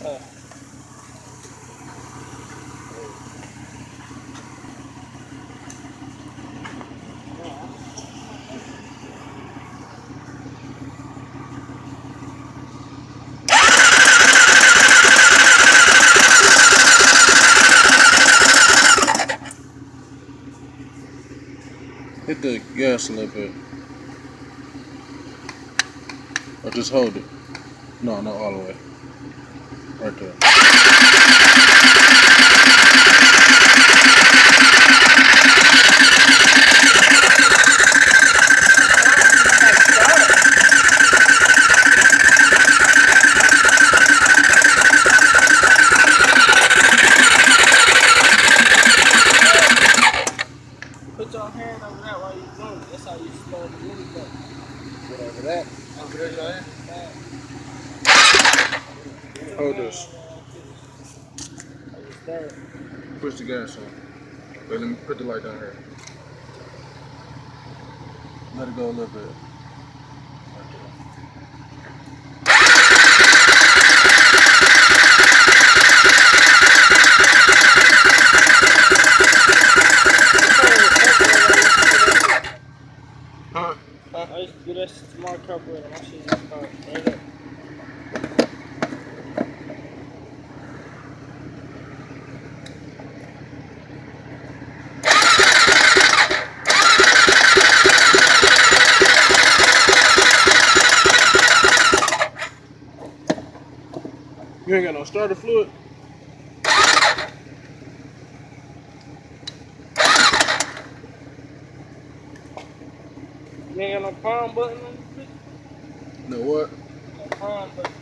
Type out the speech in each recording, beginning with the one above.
Hit the gas a little bit. Or just hold it. No, not all the way. Right there. Put your hand over that while you're doing it. That's how you slow the movie up. Put over that. Over there, your hand? Hold this. Start. Push the gas on. Wait, let me put the light down here. Let it go a little bit. Huh? I used to do that shit to my carburetor. My shit just start right up. You ain't got no starter fluid? You ain't got no palm button on this bitch? No what? No palm button.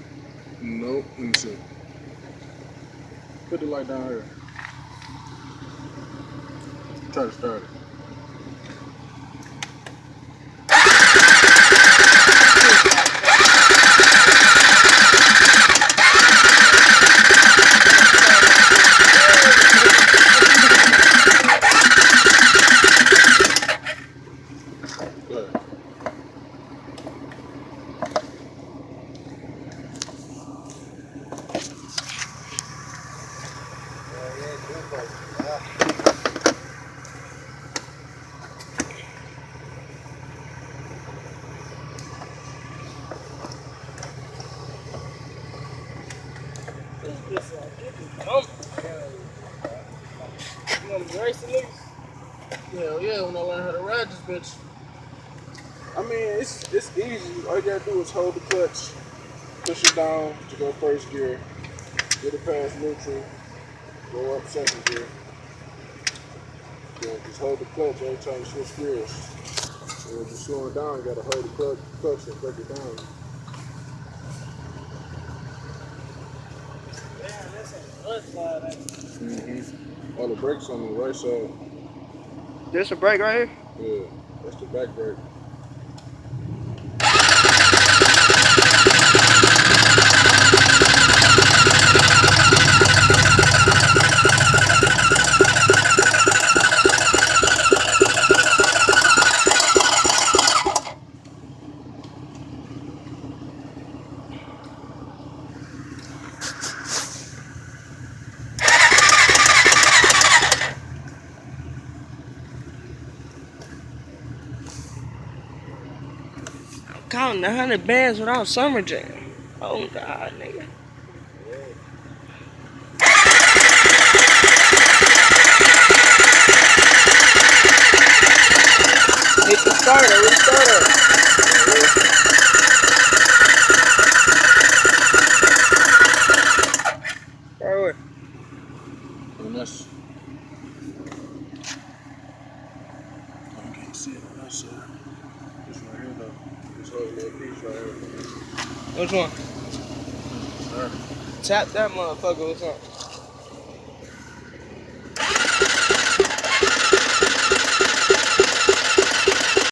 Nope. Let me see. Put the light down here. Try to start it. Good. This bitch like, this is dumb. You want me to race the niggas? Hell yeah, when I learn how to ride this bitch. I mean, it's easy. All you gotta do is hold the clutch, push it down to go first gear, get it past neutral, go up second gear. Then just hold the clutch every time you switch gears. And when you're slowing down, you gotta hold the clutch and break it down. Damn, that's a good slide. Mm-hmm. All the brakes on the right side. There's a brake right here? Yeah, that's the back brake. Counting 100 bands without summer jam. Oh God, nigga. Hit the starter, hit the starter. Right away. And that's. Oh, you can't see it on that side. This right here though. This whole little piece right here. Which one? Starter. Tap that motherfucker or something.